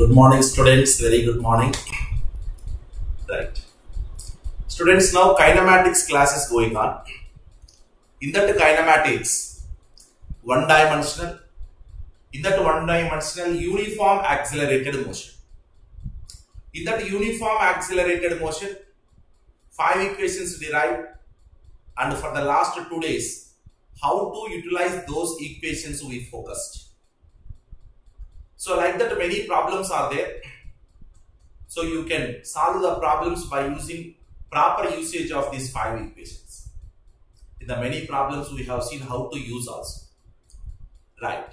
Good morning, students. Very good morning. Right. Students, now kinematics class is going on. In that kinematics, one-dimensional, uniform accelerated motion. In that uniform accelerated motion, 5 equations derived, and for the last 2 days, how to utilize those equations we focused. So like that, many problems are there. So you can solve the problems by using proper usage of these 5 equations. In the many problems we have seen how to use also. Right.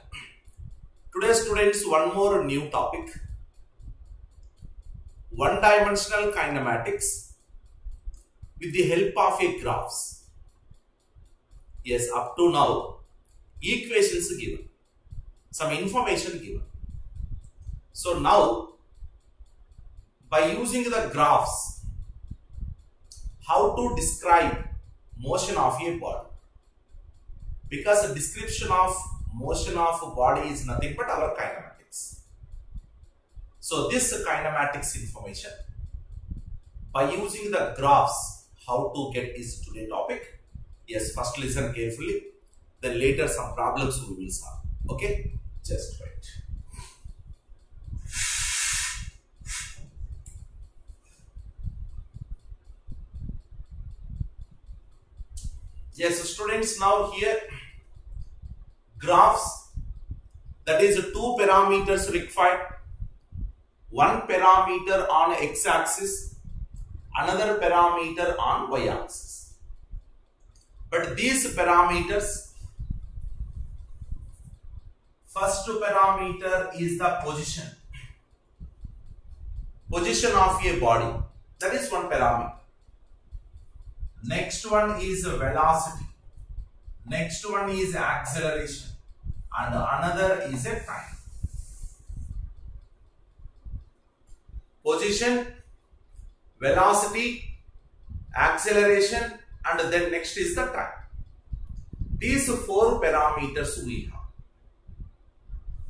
Today students, one more new topic. One-dimensional kinematics with the help of a graphs. Yes, up to now, equations given, some information given. So now, by using the graphs, how to describe motion of a body? Because the description of motion of a body is nothing but our kinematics. So this kinematics information, by using the graphs, how to get is today topic. Yes, first listen carefully, then later some problems we will solve. Okay, just wait. Yes, students, now here graphs, that is 2 parameters required. One parameter on x-axis, another parameter on y-axis. But these parameters, first parameter is the position of a body, that is one parameter. Next one is velocity, next one is acceleration, and another is a time. Position, velocity, acceleration, and then next is the time. These 4 parameters we have.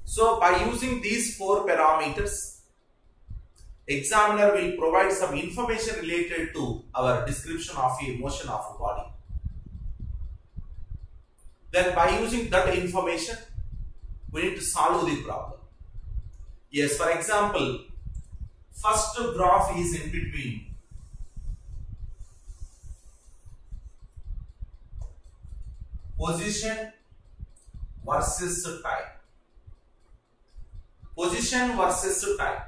So by using these 4 parameters, examiner will provide some information related to our description of a motion of a body. Then by using that information, we need to solve the problem. Yes, for example, first graph is in between position versus time. Position versus time.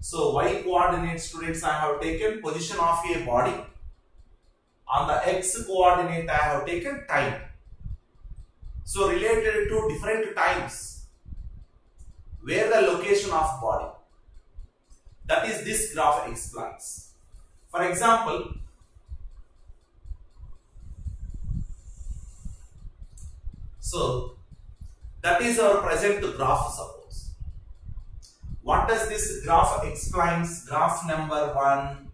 So y coordinate, students, I have taken position of a body. On the x coordinate I have taken time. So related to different times, where the location of body, that is this graph explains. For example, so that is our present graph, suppose. What does this graph explains? Graph number 1,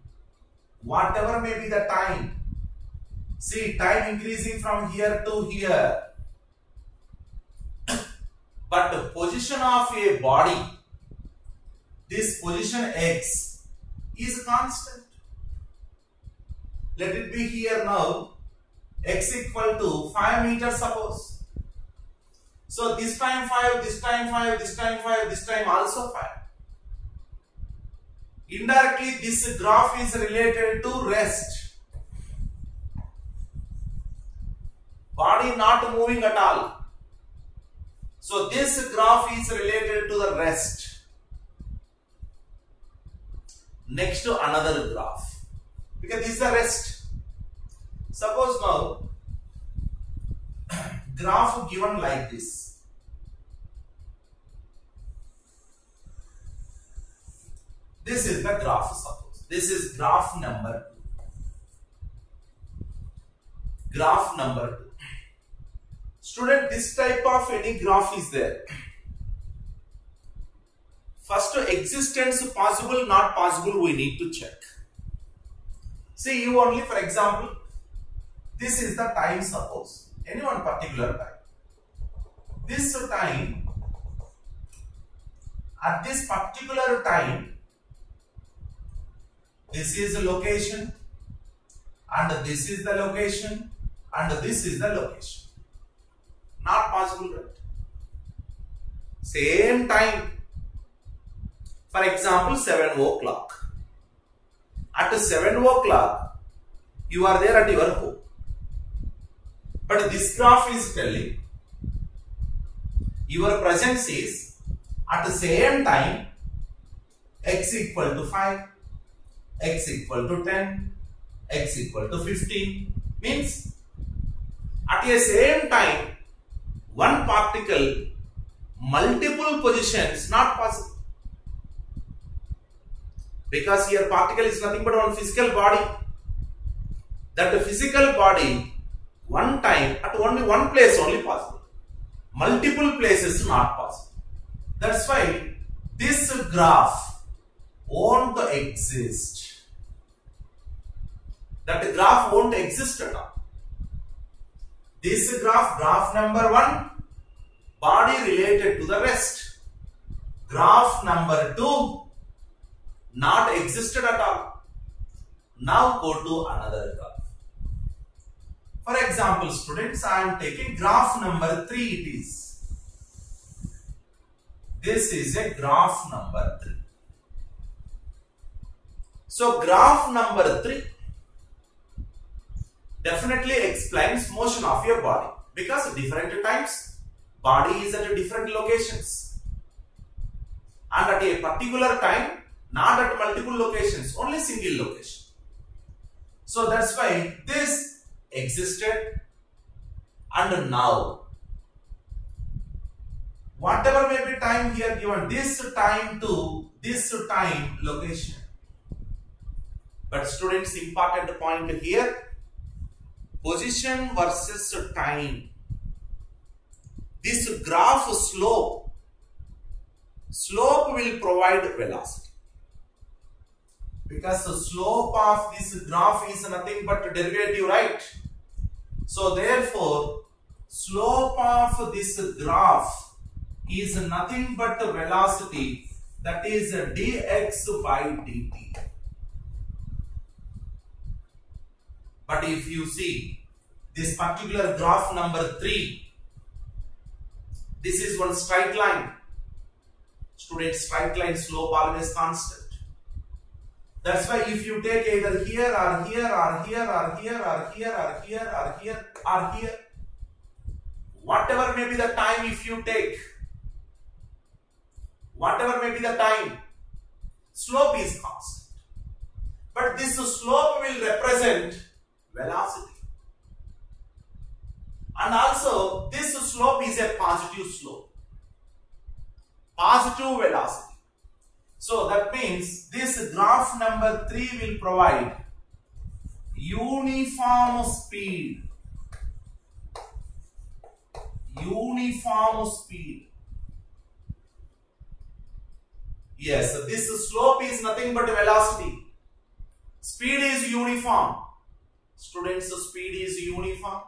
whatever may be the time. See, time increasing from here to here. But the position of a body, this position x is constant. Let it be here now, x equal to 5 meters suppose. So this time 5, this time 5, this time 5, this time also 5. Indirectly, this graph is related to rest. Body not moving at all. So this graph is related to the rest. Next to another graph, because this is the rest. Suppose now, graph given like this. This is the graph, suppose. This is graph number 2. Graph number 2. Student, this type of any graph is there. First, existence possible, not possible, we need to check. See, you only, for example, this is the time, suppose. Any one particular time. This time at this particular time, this is the location, and this is the location, and this is the location. Not possible, right? Same time. For example, 7 o'clock. At 7 o'clock, you are there at your home. But this graph is telling your presence is at the same time x equal to 5, x equal to 10, x equal to 15. Means at the same time, one particle, multiple positions, not possible. Because here particle is nothing but one physical body. That physical body, one time, at only one place only possible. Multiple places not possible. That's why this graph won't exist. That graph won't exist at all. This graph number 1, body related to the rest. Graph number 2, not existed at all. Now go to another graph. For example, students, I am taking graph number 3 it is. This is a graph number 3. So graph number 3 definitely explains motion of your body, because different times body is at different locations, and at a particular time not at multiple locations, only single location. So that's why this existed, and now whatever may be time here given, this time to this time location. But students, important point here, position versus time. This graph slope will provide velocity, because the slope of this graph is nothing but derivative, right? So therefore, slope of this graph is nothing but velocity, that is dx by dt. But if you see this particular graph number 3, this is one straight line. Students, straight line slope always constant. That's why if you take either here or here or here or here or here or here or here or here, whatever may be the time, if you take, whatever may be the time, slope is constant. But this slope will represent velocity. And also this slope is a positive slope, positive velocity. So that means this graph number 3 will provide uniform speed. Uniform speed. Yes, this slope is nothing but velocity. Speed is uniform. Students, speed is uniform.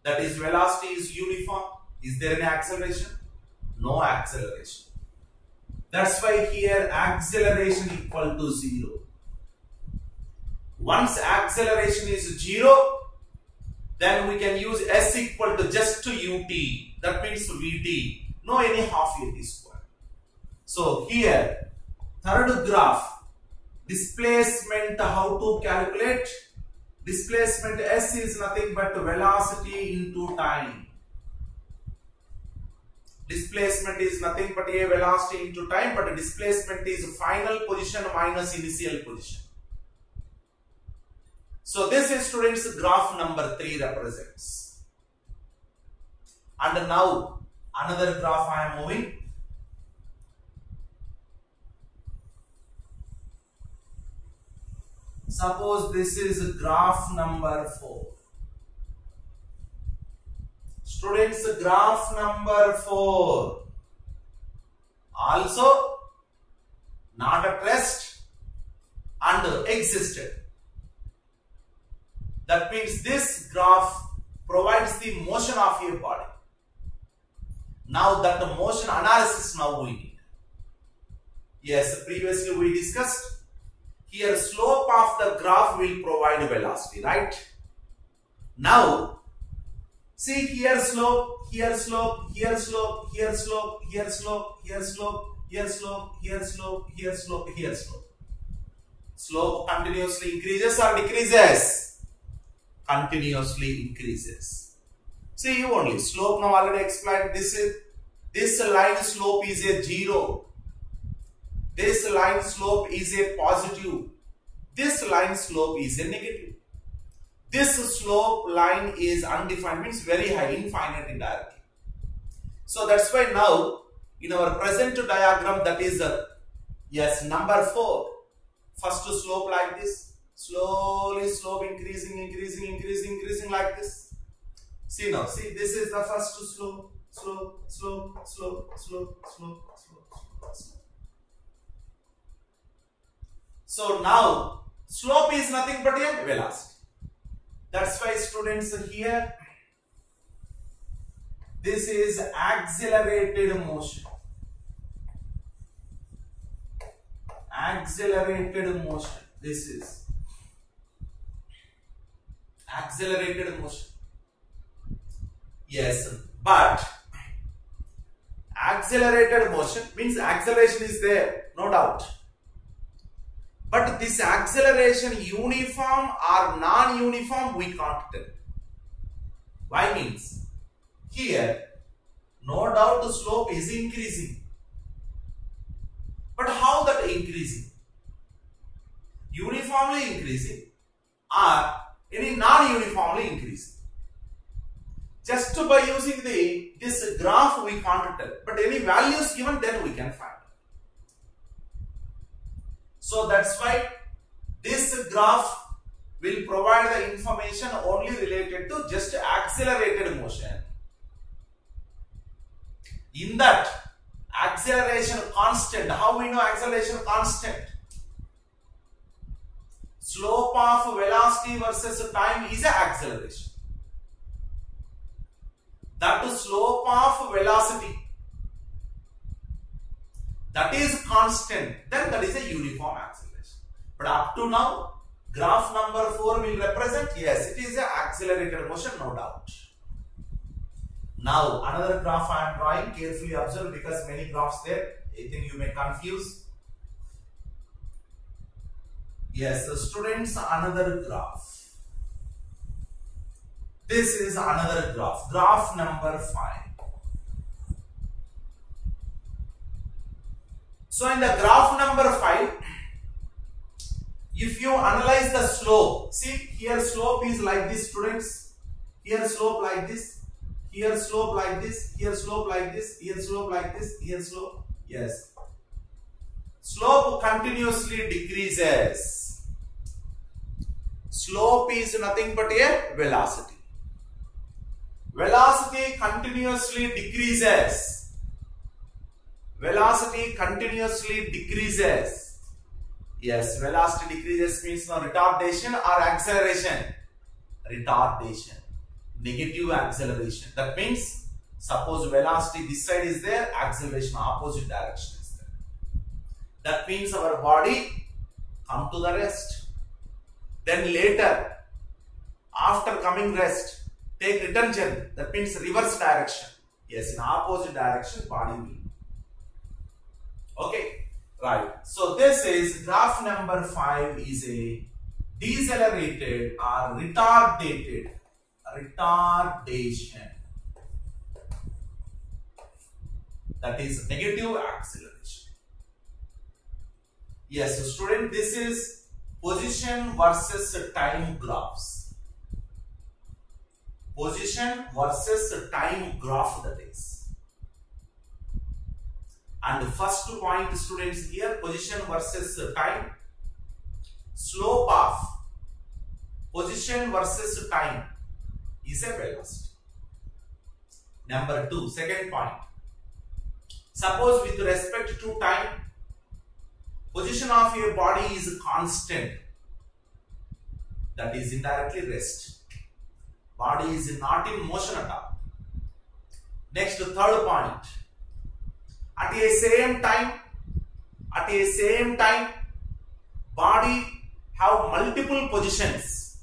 That is, velocity is uniform. Is there any acceleration? No acceleration. That's why here acceleration equal to 0. Once acceleration is 0, then we can use s equal to just to ut. That means vt. No any half at square. So here, third graph, displacement, how to calculate? Displacement s is nothing but velocity into time. Displacement is nothing but a velocity into time, but displacement is final position minus initial position. So this is, students, graph number 3 represents. And now another graph I am moving. Suppose this is graph number 4. Students, graph number 4 also not at rest and existed. That means this graph provides the motion of your body. Now that the motion analysis now we need. Yes, previously we discussed. Here slope of the graph will provide velocity, right? Now, see here slope, here slope, here slope, here slope, here slope, here slope, here slope, here slope, here slope, here slope. Slope continuously increases or decreases? Continuously increases. See you only. Slope now already explained. This line slope is a 0. This line slope is a positive. This line slope is a negative. This slope line is undefined, means very high, infinite in hierarchy. So that's why now in our present diagram, that is yes, number 4. First slope like this, slowly slope increasing, increasing, increasing, increasing like this. See now, see this is the first slope, slope, slope, slope, slope, slope, slope, slope. So now slope is nothing but a velocity. That's why students here, this is accelerated motion. Accelerated motion. This is accelerated motion. Yes, but accelerated motion means acceleration is there, no doubt. But this acceleration uniform or non-uniform, we can't tell. Why means? Here, no doubt the slope is increasing. But how that increasing? Uniformly increasing or any non-uniformly increasing? Just by using this graph we can't tell. But any values given, then we can find. So that's why this graph will provide the information only related to just accelerated motion. In that acceleration constant, how we know acceleration constant? Slope of velocity versus time is an acceleration. That slope of velocity, that is constant, then that is a uniform acceleration. But up to now, graph number 4 will represent, yes, it is an accelerated motion, no doubt. Now, another graph I am drawing, carefully observe because many graphs there, I think you may confuse. Yes, students, another graph. This is another graph, graph number 5. So in the graph number 5, if you analyze the slope, see here slope is like this, students. Here slope like this, here slope like this, here slope like this, here slope like this, here slope. Yes. Slope continuously decreases. Slope is nothing but a velocity. Velocity continuously decreases. Velocity continuously decreases. Yes, velocity decreases means no retardation or acceleration. Retardation. Negative acceleration. That means, suppose velocity this side is there, acceleration opposite direction is there. That means our body come to the rest. Then later, after coming rest, take return journey. That means reverse direction. Yes, in opposite direction, body will. Okay, right. So this is graph number 5 is a decelerated or retardation. That is negative acceleration. Yes, so student, this is position versus time graphs. Position versus time graph, that is. And the first point, students, here position versus time. Slope of position versus time is a velocity. Number 2, second point. Suppose with respect to time, position of your body is constant. That is indirectly rest. Body is not in motion at all. Next, third point. At a same time, At a same time, body have multiple positions,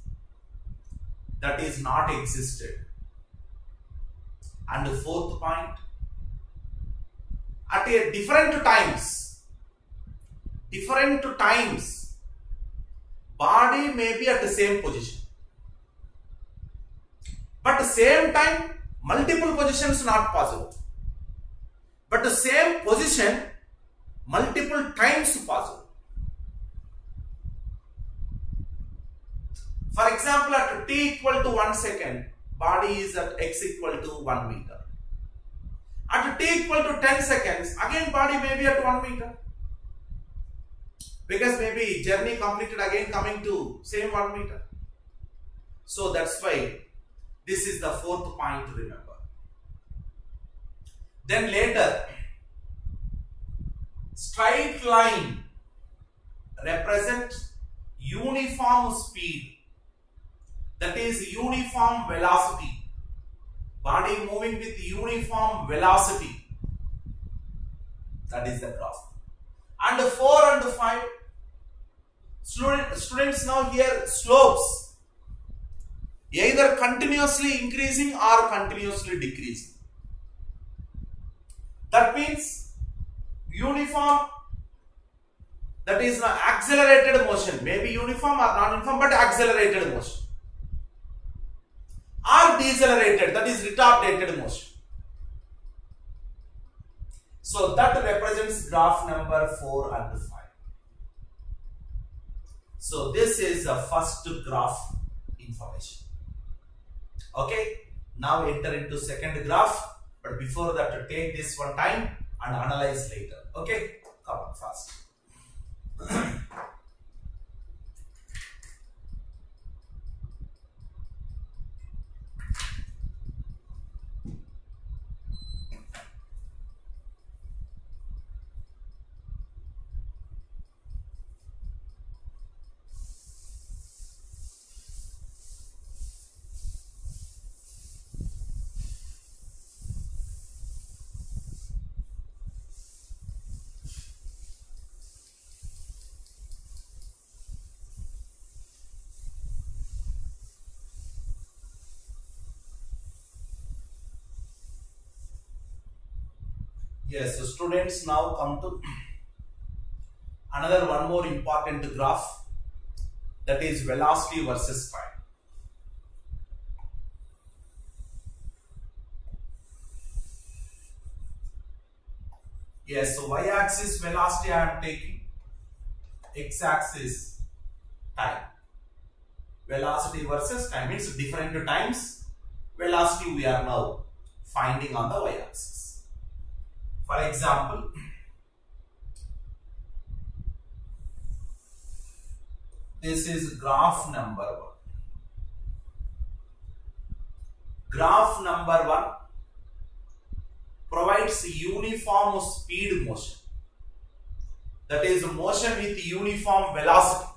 that is not existed. And the fourth point, at a different times, body may be at the same position, but the same time multiple positions not possible, but the same position multiple times possible. For example, at t equal to 1 second, body is at x equal to 1 meter. At t equal to 10 seconds, again body may be at 1 meter. Because maybe journey completed, again coming to same 1 meter. So that's why this is the fourth point to remember. Then later, straight line represent uniform speed, that is uniform velocity, body moving with uniform velocity, that is the graph. And 4 and 5, students now here slopes either continuously increasing or continuously decreasing. That means uniform, that is an accelerated motion, maybe uniform or non-uniform, but accelerated motion, or decelerated, that is retarded motion. So that represents graph number 4 and 5. So this is the first graph information. Okay, now enter into second graph, but before that take this one time and analyze later. Okay, come on fast. Yes, so students, now come to another one more important graph, that is velocity versus time. Yes, so y-axis velocity I am taking, x-axis time. Velocity versus time means different times. Velocity we are now finding on the y-axis. For example, this is graph number 1. Graph number 1 provides uniform speed motion, that is motion with uniform velocity,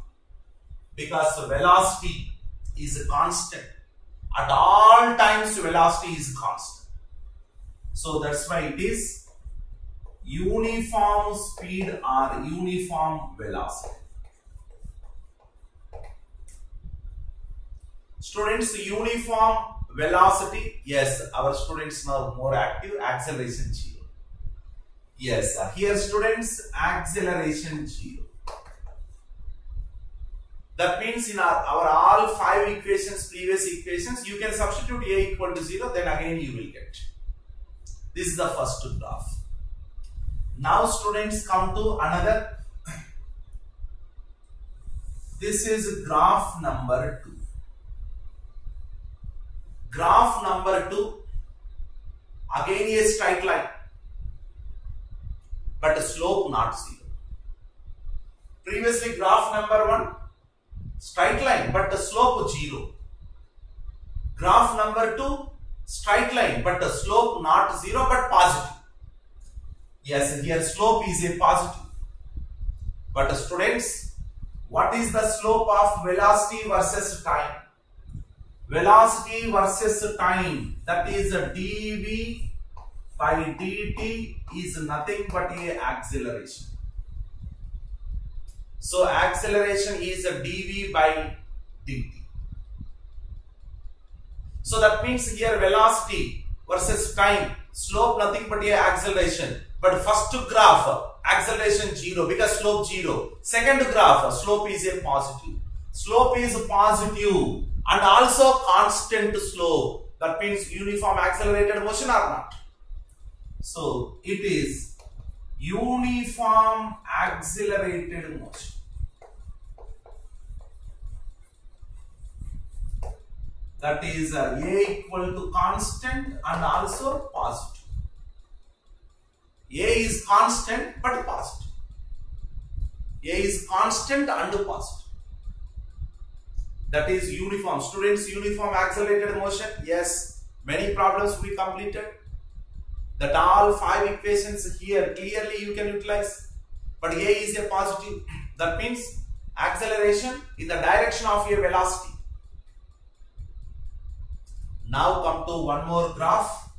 because velocity is constant. At all times velocity is constant. So that's why it is uniform speed or uniform velocity. Students, uniform velocity, yes, our students now more active, acceleration 0. Yes, here students, acceleration 0. That means in our all 5 equations, previous equations, you can substitute a equal to 0, then again you will get. This is the first graph. Now students, come to another. This is graph number 2. Graph number 2, again a straight line, but slope not 0. Previously graph number 1, straight line but the slope 0. Graph number 2, straight line but the slope not 0 but positive. Yes, here slope is a positive. But students, what is the slope of velocity versus time? Velocity versus time, that is dv by dt is nothing but a acceleration. So acceleration is a dv by dt. So that means here velocity versus time, slope nothing but a acceleration. But first graph acceleration 0 because slope 0. Second graph slope is a positive. Slope is positive and also constant slope. That means uniform accelerated motion or not. So it is uniform accelerated motion. That is A equal to constant and also positive. A is constant but positive. A is constant and positive. That is uniform. Students, uniform accelerated motion. Yes, many problems we completed. That all 5 equations here clearly you can utilize. But A is a positive. That means acceleration in the direction of a velocity. Now come to one more graph.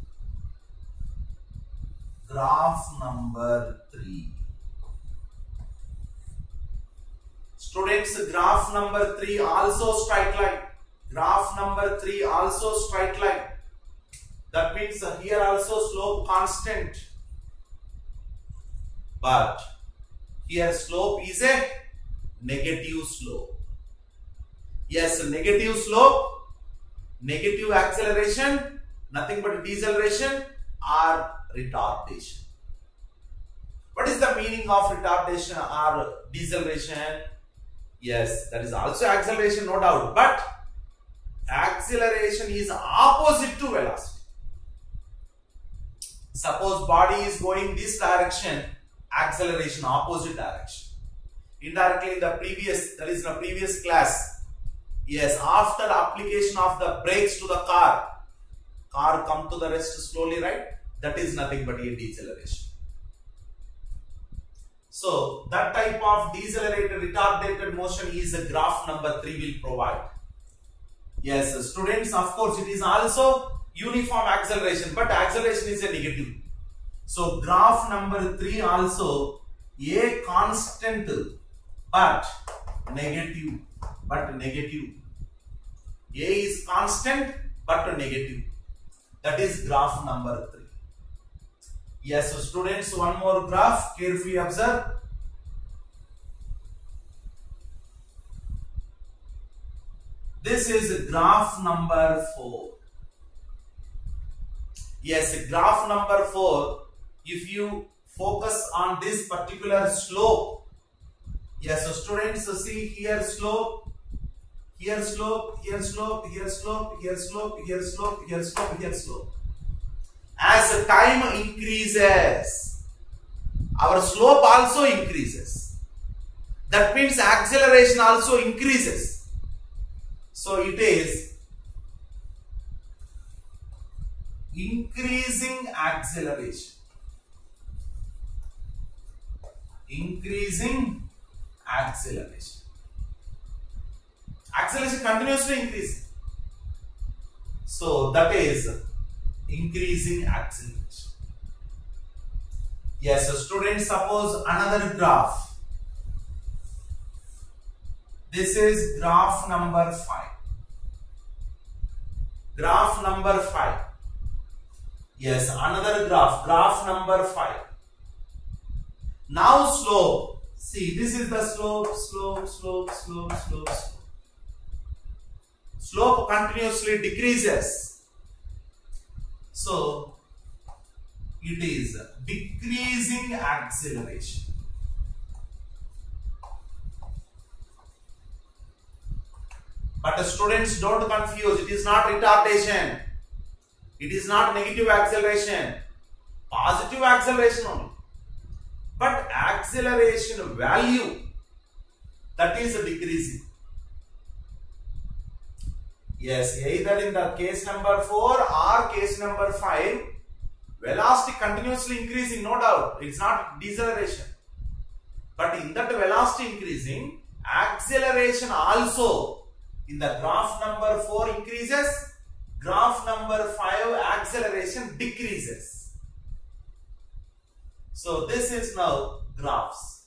Graph number 3. Students, graph number 3 also straight line. Graph number 3 also straight line. That means here also slope constant. But here slope is a negative slope. Yes, negative slope, negative acceleration, nothing but deceleration or retardation. What is the meaning of retardation or deceleration? Yes, that is also acceleration, no doubt. But acceleration is opposite to velocity. Suppose body is going this direction, acceleration opposite direction. Indirectly in the previous class, yes, after application of the brakes to the car come to the rest slowly, right? That is nothing but a deceleration. So that type of decelerated retarded motion is the graph number 3 will provide. Yes, students, of course it is also uniform acceleration, but acceleration is a negative. So graph number 3 also a constant but negative. A is constant but negative. That is graph number 3. Yes, so students, one more graph, carefully observe. This is graph number 4. Yes, graph number 4, if you focus on this particular slope, yes, so students, see here slope, here slope, here slope, here slope, here slope, here slope, here slope, here slope. As time increases, our slope also increases. That means acceleration also increases. So it is increasing acceleration. Increasing acceleration. Acceleration continuously increasing. So that is increasing acceleration. Yes, so students, suppose another graph. This is graph number 5. Graph number 5. Yes, another graph number 5. Now slope. See, this is the slope. Slope continuously decreases. So it is decreasing acceleration. But students, don't confuse. It is not retardation. It is not negative acceleration. Positive acceleration only. But acceleration value, that is decreasing. Yes, either in the case number 4 or case number 5, velocity continuously increasing, no doubt. It's not deceleration. But in that velocity increasing, acceleration also in the graph number 4 increases, graph number 5 acceleration decreases. So this is now graphs.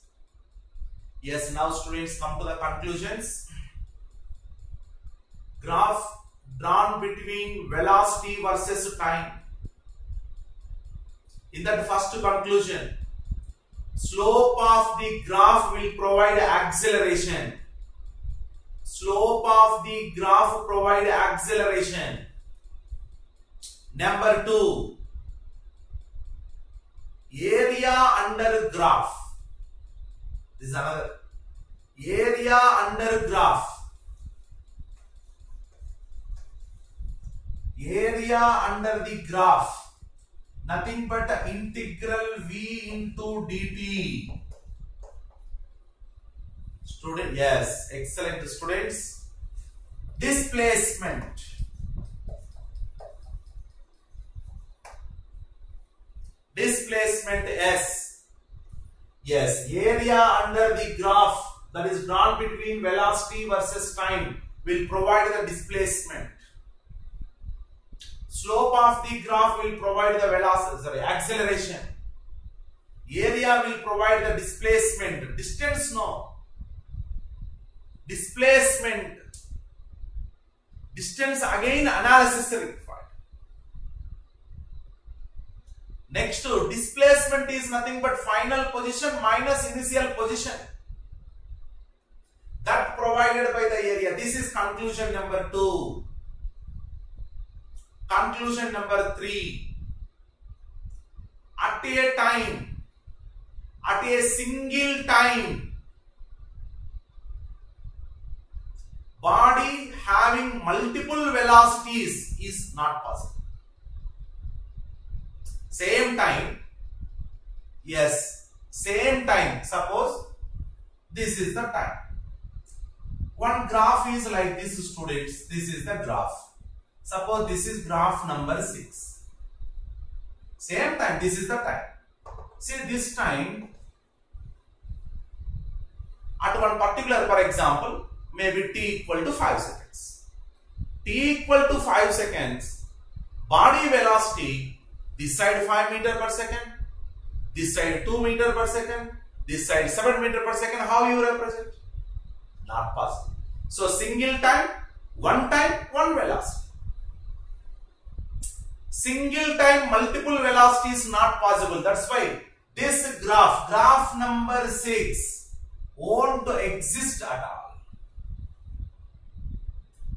Yes, now students come to the conclusions. Graph drawn between velocity versus time. In that first conclusion, slope of the graph will provide acceleration. Slope of the graph provide acceleration. Number 2, area under graph. This is another. Area under graph. Area under the graph. Nothing but integral V into dt. Student, yes, excellent students. Displacement. Displacement S. Yes, area under the graph that is drawn between velocity versus time will provide the displacement. Slope of the graph will provide the velocity, acceleration. Area will provide the displacement. Distance, no. Displacement. Distance, again analysis required. Next, displacement is nothing but final position minus initial position. That provided by the area. This is conclusion number 2. Conclusion number 3. At a time, at a single time, body having multiple velocities is not possible. Same time, yes, same time. Suppose this is the time. One graph is like this, students. This is the graph. Suppose this is graph number 6. Same time, this is the time. See, this time at one particular, for example, maybe t equal to 5 seconds. T equal to 5 seconds, body velocity, this side 5 meter per second, this side 2 meter per second, this side 7 meter per second. How you represent? Not possible. So single time, one velocity. Single time, multiple velocity is not possible. That's why this graph number 6, won't exist at all.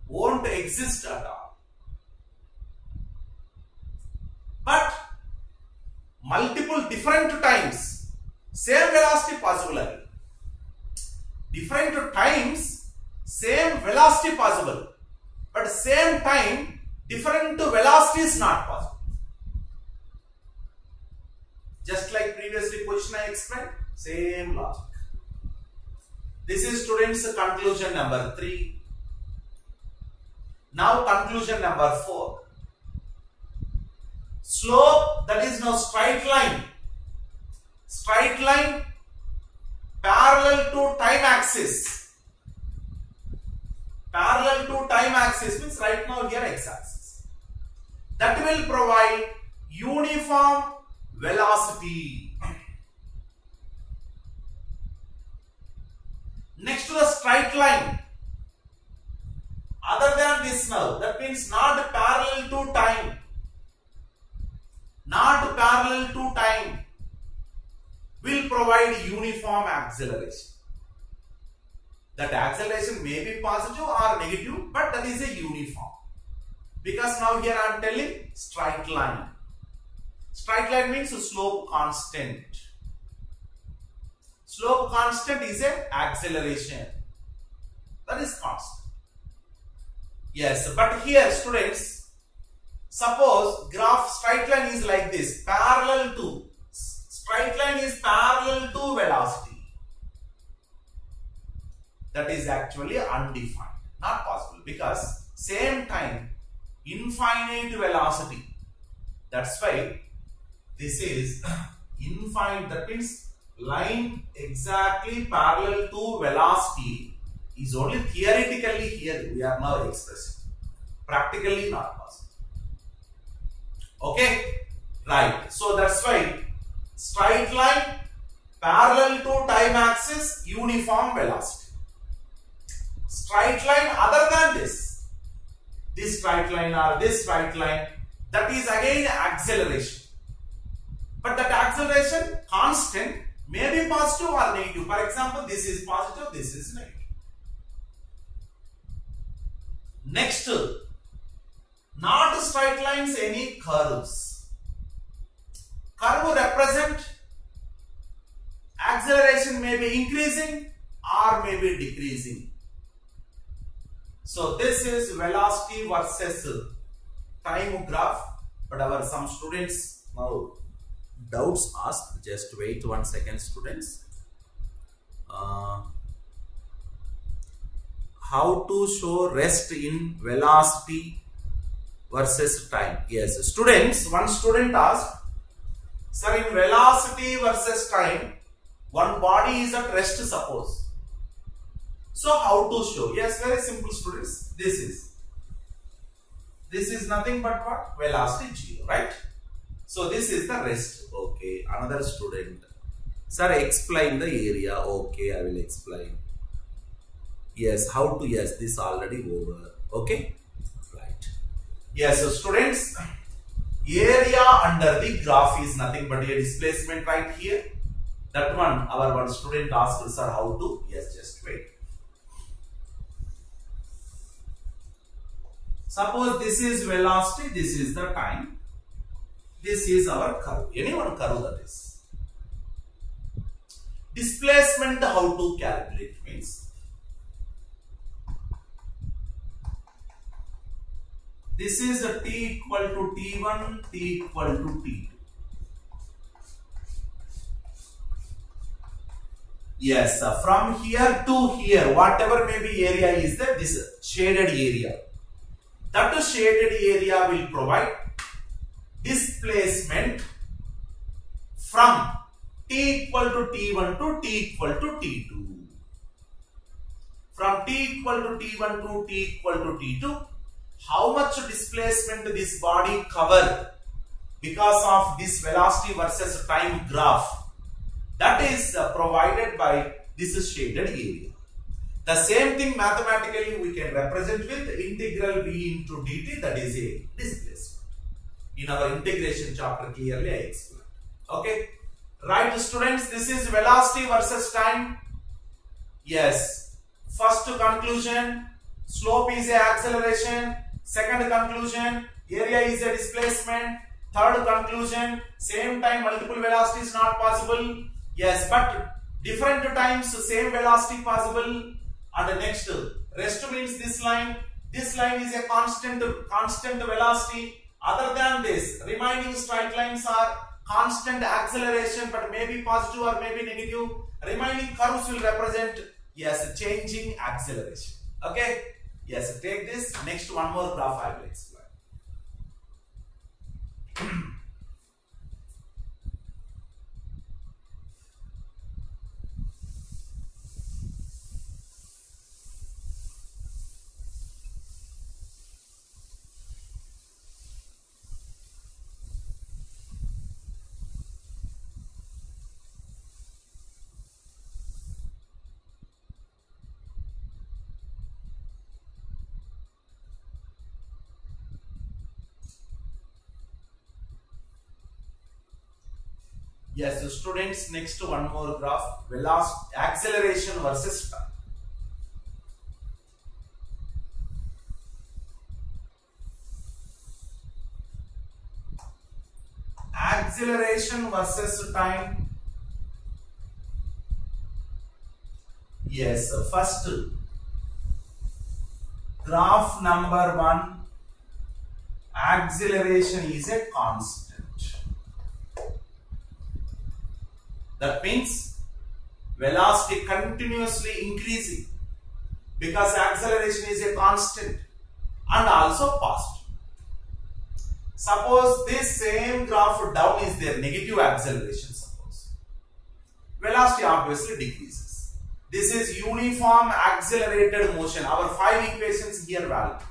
Won't exist at all. But multiple different times, same velocity possible. Different times, same velocity possible. But same time, different velocity is not possible. Just like previously position I explained, same logic. This is students conclusion number 3. Now conclusion number 4. Slope, that is now straight line. Straight line parallel to time axis. Parallel to time axis means right now here x-axis. That will provide uniform velocity. Next to the straight line, other than this now, that means not parallel to time. Not parallel to time will provide uniform acceleration. That acceleration may be positive or negative, but that is a uniform. Because now here I am telling straight line. Straight line means slope constant. Slope constant is a acceleration. That is constant. Yes, but here students, suppose graph straight line is like this, parallel to, straight line is parallel to velocity. That is actually undefined, not possible, because same time, infinite velocity. That's why this is infinite, that means line exactly parallel to velocity is only theoretically here we are now expressing. Practically not possible. Okay, right. So that's why straight line parallel to time time axis, uniform velocity. Straight line other than this straight line or this straight line, that is again acceleration. But that acceleration constant may be positive or negative. For example, this is positive, this is negative. Next, not straight lines, any curves. Curve represent acceleration may be increasing or may be decreasing. So this is velocity versus time graph. But our some students now doubts asked. Just wait 1 second, students. How to show rest in velocity versus time? Yes, students. One student asked, sir, in velocity versus time, one body is at rest, suppose. So how to show? Yes, very simple, students. This is nothing but what? Velocity 0, right? So this is the rest. Okay. Another student, sir, explain the area. Okay, I will explain. Yes, how to? Yes, this already over. Okay, right. Yes, so students, area under the graph is nothing but a displacement right here. That one, our one student asked, sir, how to? Yes, just wait. Suppose this is velocity, this is the time. This is our curve. Any one curve, that is. Displacement, how to calculate means, this is a t equal to t1, t equal to t2. Yes, from here to here, whatever may be area is there, this shaded area. That shaded area will provide displacement from t equal to t1 to t equal to t2. From t equal to t1 to t equal to t2, how much displacement this body cover because of this velocity versus time graph, that is provided by this shaded area. The same thing mathematically we can represent with integral v into dt, that is a displacement. In our integration chapter clearly I explained. Okay. Right, students, this is velocity versus time. Yes. First conclusion, slope is a acceleration. Second conclusion, area is a displacement. Third conclusion, same time multiple velocity is not possible. Yes, but different times same velocity possible. And next, rest means this line is a constant velocity. Other than this, remaining straight lines are constant acceleration, but may be positive or may be negative. Remaining curves will represent, yes, changing acceleration. Okay. Yes, take this. Next, one more graph I will explain. Yes, so students, next one more graph, velocity, acceleration versus time. Acceleration versus time. Yes, first graph number 1, acceleration is a constant. That means velocity continuously increasing because acceleration is a constant and also positive. Suppose this same graph down is there, negative acceleration suppose. Velocity obviously decreases. This is uniform accelerated motion. Our 5 equations here valid.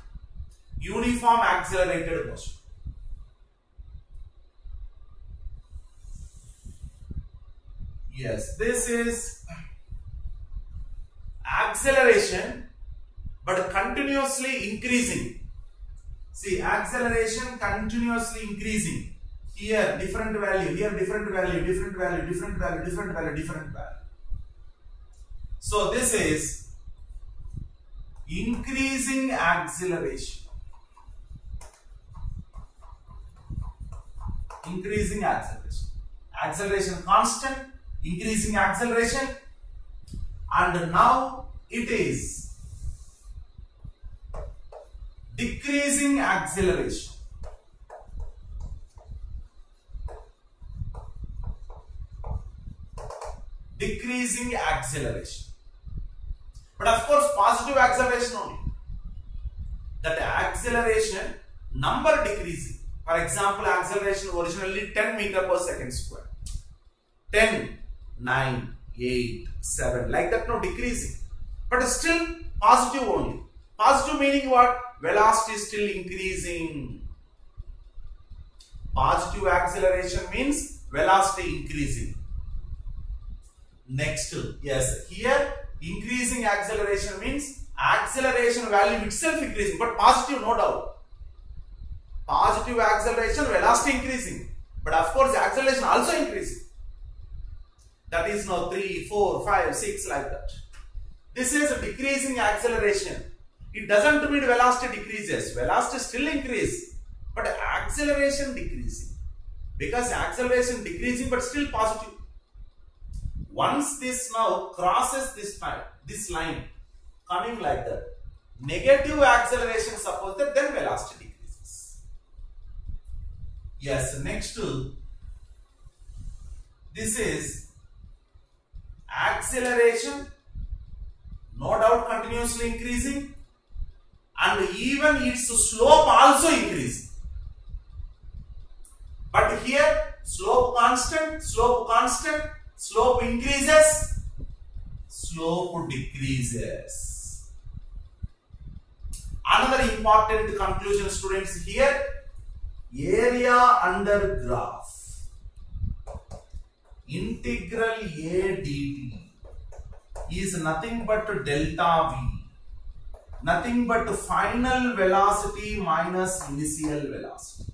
Uniform accelerated motion. Yes, this is acceleration but continuously increasing. See, acceleration continuously increasing. Here different value, here different value, different value, different value, different value, different value. So this is increasing acceleration. Increasing acceleration. Acceleration constant, increasing acceleration, and now it is decreasing acceleration. Decreasing acceleration. But of course, positive acceleration only. That acceleration number decreasing. For example, acceleration originally 10 meter per second square. 10, 9, 8, 7, like that, no, decreasing. But still positive only. Positive meaning what? Velocity is still increasing. Positive acceleration means velocity increasing. Next, yes, here increasing acceleration means acceleration value itself increasing, but positive, no doubt. Positive acceleration, velocity increasing, but of course acceleration also increasing. That is now 3, 4, 5, 6, like that. This is a decreasing acceleration. It doesn't mean velocity decreases. Velocity still increase, but acceleration decreasing. Because acceleration decreasing but still positive. Once this now crosses this line, coming like that, negative acceleration, suppose that, then velocity decreases. Yes, next this is acceleration, no doubt continuously increasing, and even its slope also increasing. But here slope constant, slope increases, slope decreases. Another important conclusion, students, here, area under graph, integral A dt is nothing but delta V, nothing but final velocity minus initial velocity.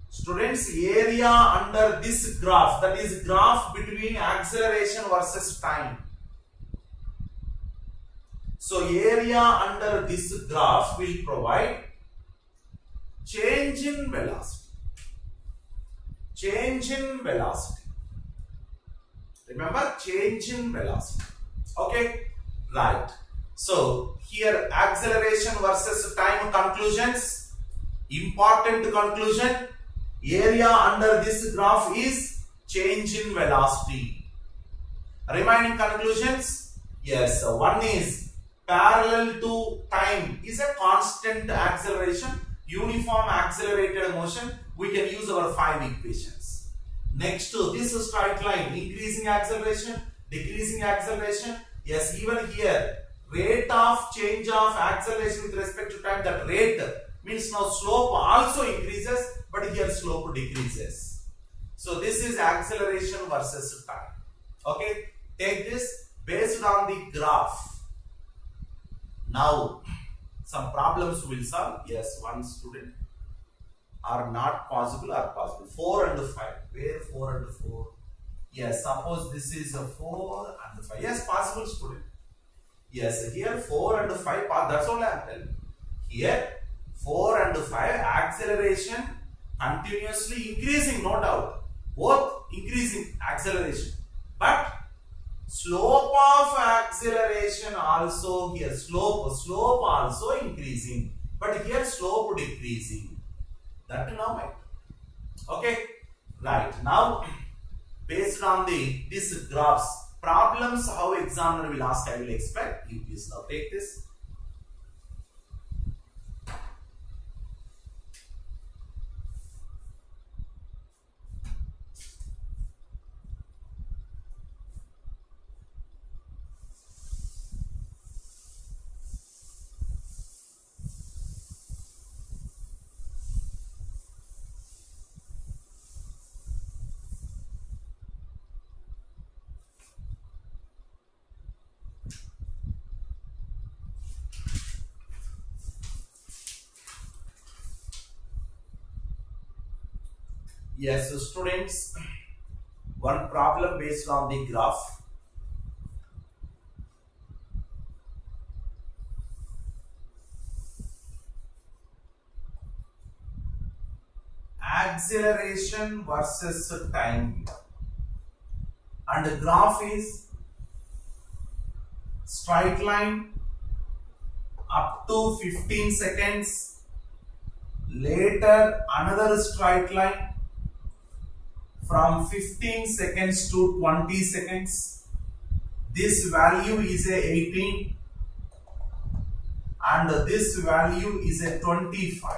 Students, area under this graph, that is graph between acceleration versus time. So area under this graph will provide change in velocity. Change in velocity. Remember, change in velocity. Okay, right. So here acceleration versus time conclusions. Important conclusion. Area under this graph is change in velocity. Remaining conclusions, yes, one is parallel to time is a constant acceleration, uniform accelerated motion. We can use our 5 equations. Next to this straight line, increasing acceleration, decreasing acceleration. Yes, even here, rate of change of acceleration with respect to time, that rate means now slope also increases, but here slope decreases. So this is acceleration versus time. Okay, take this based on the graph. Now some problems we will solve. Yes, one student. Are not possible or possible. 4 and 5. Where 4 and 4? Yes, suppose this is a 4 and 5. Yes, possible, student. Yes, here 4 and 5. That's all I am telling. Here 4 and 5, acceleration continuously increasing, no doubt. Both increasing acceleration. But slope of acceleration also here. Slope also increasing. But here slope decreasing. That now might. Okay, right. Now based on these graphs, problems how examiner will ask, I will expect. You please now take this. Yes, so students, one problem based on the graph. Acceleration versus time, and the graph is straight line up to 15 seconds, later another straight line from 15 seconds to 20 seconds. This value is a 18 and this value is a 25,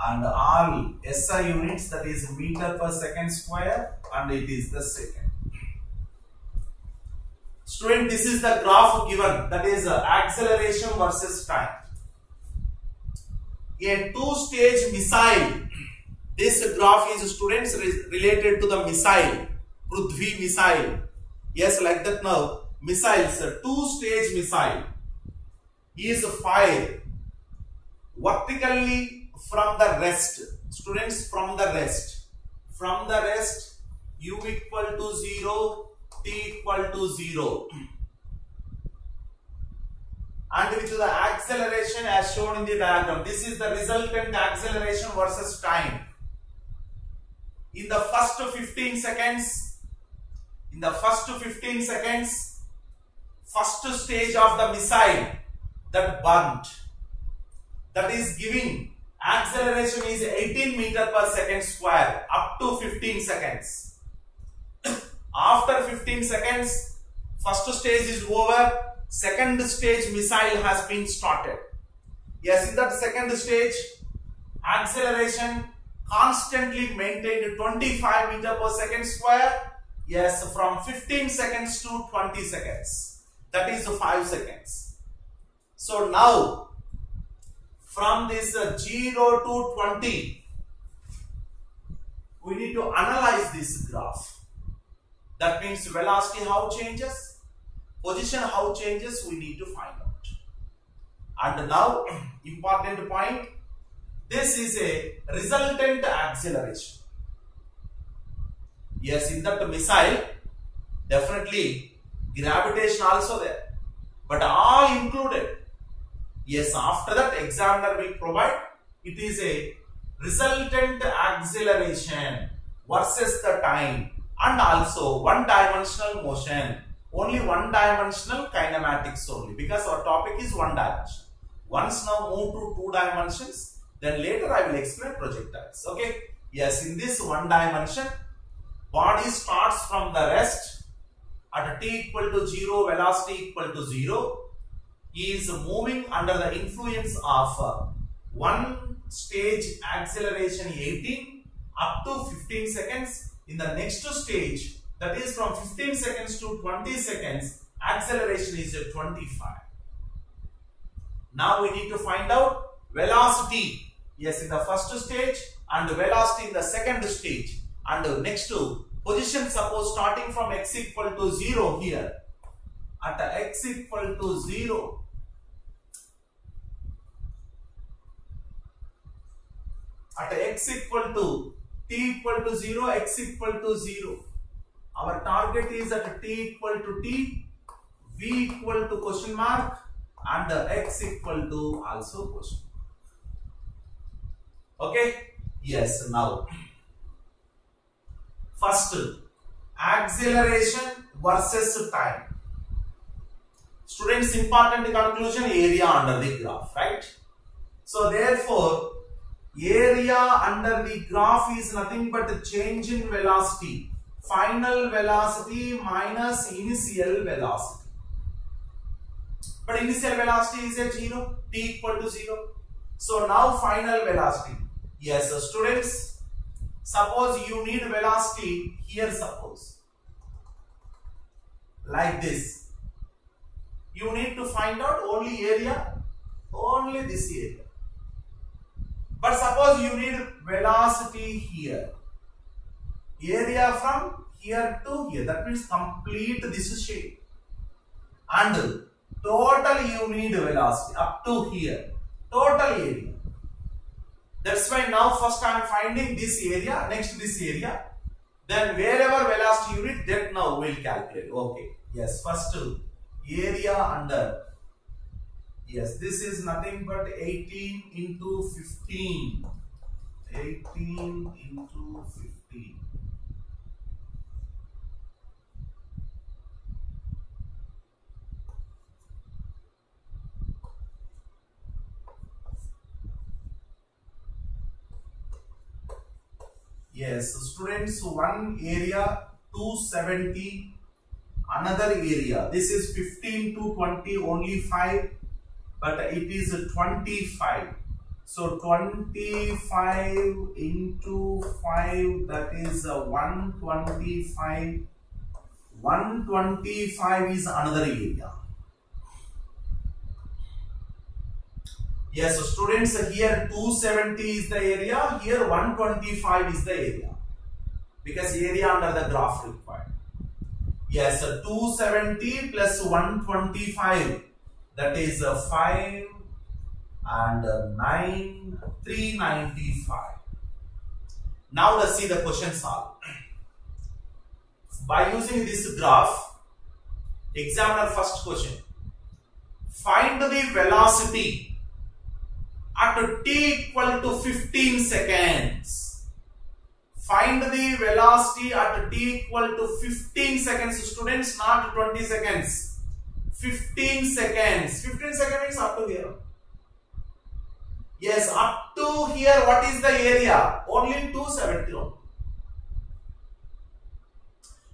and all SI units, that is meter per second square, and it is the second. Student, this is the graph given, that is acceleration versus time. A two-stage missile. This graph is, students, related to the missile, Prithvi missile. Yes, like that now. Missiles, two-stage missile is fired vertically from the rest. Students, from the rest. From the rest, U equal to 0, T equal to 0. And with the acceleration as shown in the diagram. This is the resultant acceleration versus time. In the first 15 seconds, first stage of the missile that burnt, that is giving acceleration is 18 meter per second square up to 15 seconds. After 15 seconds, first stage is over, second stage missile has been started. Yes, in that second stage, acceleration constantly maintained 25 meter per second square. Yes, from 15 seconds to 20 seconds. That is 5 seconds. So now, from this 0 to 20, we need to analyze this graph. That means velocity how changes, position how changes, we need to find out. And now, important point, this is a resultant acceleration. Yes, in that missile, definitely gravitation also there, but all included. Yes, after that examiner will provide, it is a resultant acceleration versus the time, and also one-dimensional motion, only one-dimensional kinematics only, because our topic is one dimension. Once now move to 2 dimensions, then later I will explain projectiles. Okay, yes, in this one dimension, body starts from the rest at t equal to 0, velocity equal to 0. He is moving under the influence of one stage acceleration 18 up to 15 seconds. In the next stage, that is from 15 seconds to 20 seconds, acceleration is 25. Now we need to find out velocity. Yes, in the first stage and velocity in the second stage. And next to position, suppose starting from x equal to 0 here. At x equal to 0. At x equal to t equal to 0, x equal to 0. Our target is at t equal to t, v equal to question mark, and x equal to also question. Okay? Yes, now. First, acceleration versus time. Students, important conclusion, area under the graph, right? So, therefore, area under the graph is nothing but a change in velocity. Final velocity minus initial velocity. But initial velocity is at 0, t equal to 0. So, now final velocity. Yes, students, suppose you need velocity here, suppose. Like this. You need to find out only area, only this area. But suppose you need velocity here. Area from here to here. That means complete this shape. And total you need velocity up to here. Total area. That's why now first I am finding this area, next this area. Then wherever velocity unit, that now we'll calculate. Okay. Yes, first area under. Yes, this is nothing but 18 into 15. 18 into 15. Yes, students, one area 270, another area. This is 15 to 20, only 5, but it is 25. So 25 into 5, that is 125. 125 is another area. Yes, so students, here 270 is the area, here 125 is the area, because area under the graph required. Yes, so 270 plus 125, that is 5 and 9, 395. Now let's see the question solved. By using this graph, examiner first question, find the velocity at t equal to 15 seconds. Find the velocity at t equal to 15 seconds. Students, not 20 seconds. 15 seconds. 15 seconds means up to here. Yes, up to here, what is the area? Only 270.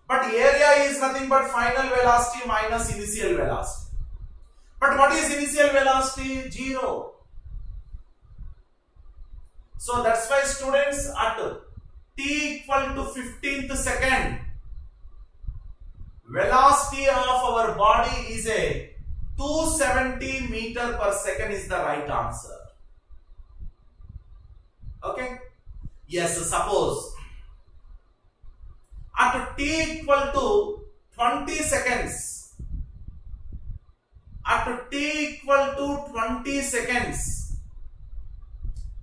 But area is nothing but final velocity minus initial velocity. But what is initial velocity? 0. So that's why students, at t equal to 15th second, velocity of our body is a 270 meter per second is the right answer. Okay? Yes, suppose at t equal to 20 seconds, at t equal to 20 seconds,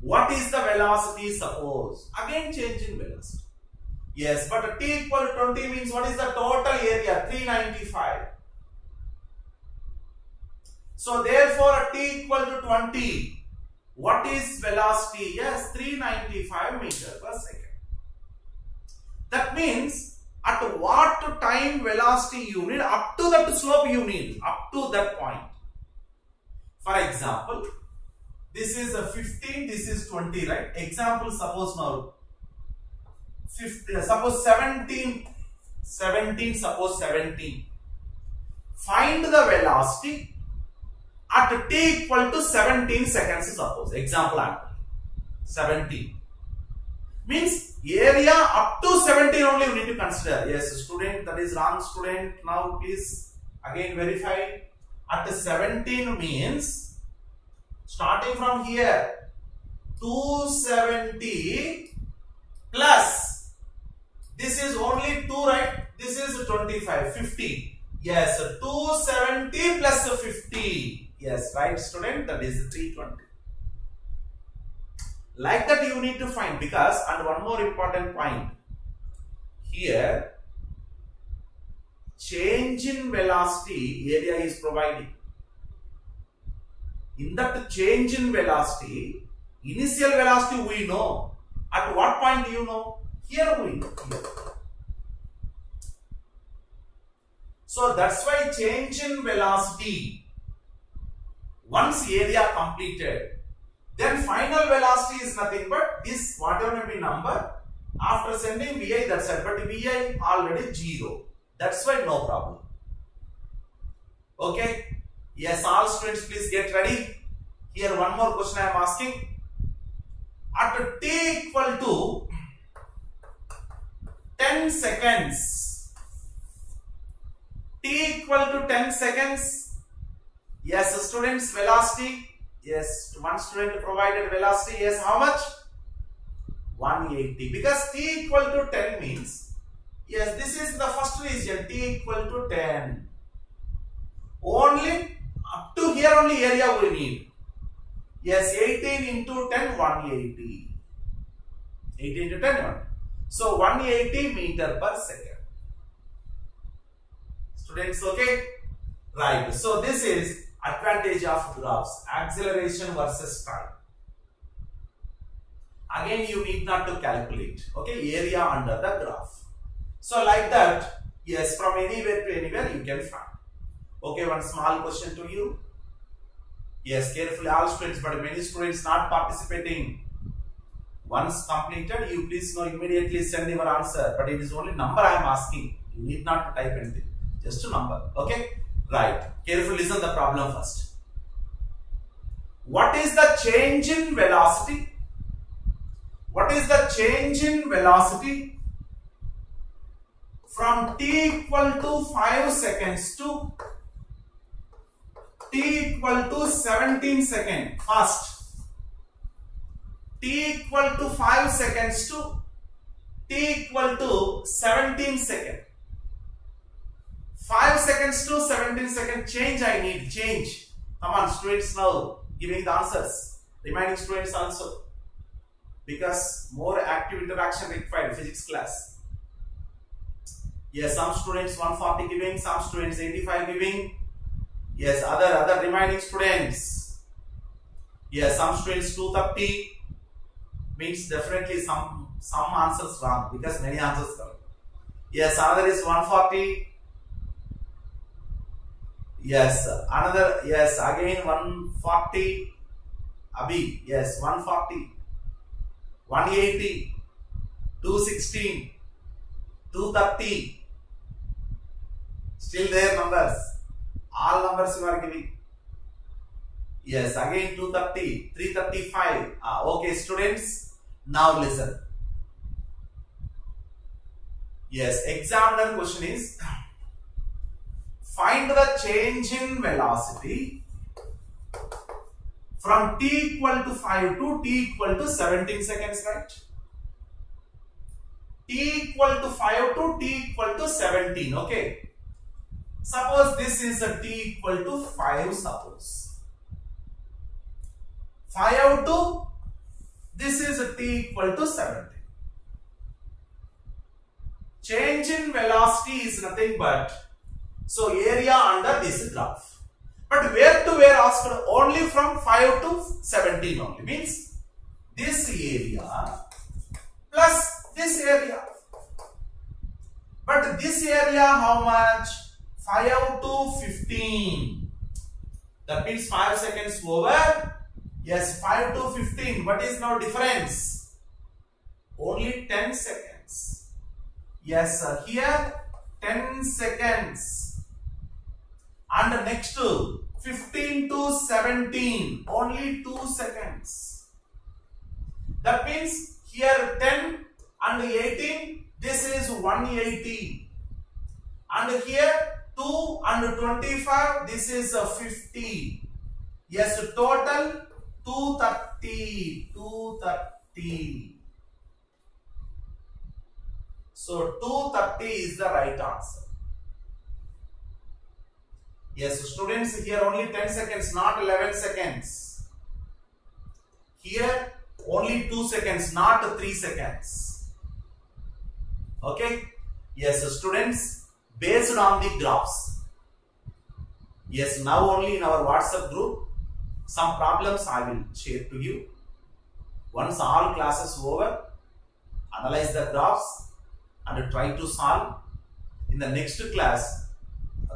what is the velocity? Suppose again change in velocity. Yes, but at t equal to 20 means what is the total area? 395. So therefore at t equal to 20, what is velocity? Yes, 395 meter per second. That means at what time velocity you need, up to that slope you need, up to that point. For example, this is a 15, this is 20, right? Example, suppose now 15, suppose 17, suppose 17. Find the velocity at t equal to 17 seconds, suppose. Example, 17. Means area up to 17 only you need to consider. Yes, student, that is wrong, student. Now please again verify. At 17 means starting from here 270 plus, this is only 2, right? This is 25, 50. Yes, 270 plus 50. Yes, right, student, that is 320. Like that you need to find, because, and one more important point here, change in velocity area is provided. In that change in velocity, initial velocity we know. At what point do you know? Here we know. Here. So that's why change in velocity, once area completed, then final velocity is nothing but this, whatever may be number, after sending Vi, that's it, but Vi already 0. That's why no problem. Okay? Yes, all students please get ready. Here one more question I am asking. At t equal to 10 seconds, t equal to 10 seconds, yes, students, velocity, yes, one student provided velocity, yes, how much? 180, because t equal to 10 means, yes, this is the first region, t equal to 10. Only up to here only area we need. Yes, 18 into 10, 180. 18 into 10, 1. So 180 meter per second. Students, okay? Right. So this is advantage of graphs, acceleration versus time. Again, you need not to calculate, okay, area under the graph. So like that, yes, from anywhere to anywhere you can find. Okay, one small question to you. Yes, carefully all students, but many students not participating. Once completed, you please know immediately send your answer, but it is only number I am asking. You need not to type anything, just a number, okay? Right, carefully listen the problem first. What is the change in velocity? What is the change in velocity from t equal to 5 seconds to t equal to 17 seconds? First, t equal to 5 seconds to t equal to 17 seconds. 5 seconds to 17 seconds change I need, change. Come on students now, giving the answers. Remaining students also. Because more active interaction required, physics class. Yes, some students 140 giving, some students 85 giving. Yes, other remaining students. Yes, some students 230. Means definitely some answers wrong because many answers come. Yes, another is 140. Yes, another, yes, again 140. Abhi, yes, 140. 180, 216, 230. Still there numbers. All numbers you are giving. Yes, again 230, 335. Okay, students, now listen. Yes, examiner question is, find the change in velocity from t equal to 5 to t equal to 17 seconds, right? T equal to 5 to t equal to 17, okay? Suppose this is a t equal to 5, suppose. 5 to, this is a t equal to 17. Change in velocity is nothing but, so area under this graph. But where to where asked? Only from 5 to 17 only. Means this area plus this area. But this area how much? 5 to 15. That means 5 seconds over. Yes, 5 to 15. What is now difference? Only 10 seconds. Yes, here 10 seconds. And next 15 to 17, only 2 seconds. That means here 10 and 18, this is 180. And here 2 and 25, this is 50. Yes, total 230. 230. So 230 is the right answer. Yes, students, here only 10 seconds, not 11 seconds. Here only 2 seconds, not 3 seconds. Okay? Yes, students, based on the graphs. Yes, now only in our WhatsApp group, some problems I will share to you. Once all classes over, analyze the graphs and try to solve. In the next class,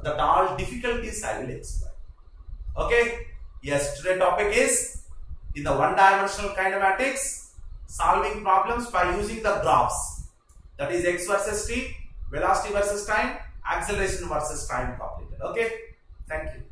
that all difficulties I will explain. Okay? Yes, today's topic is in the one-dimensional kinematics, solving problems by using the graphs. That is x versus t, velocity versus time, acceleration versus time completed. Okay? Thank you.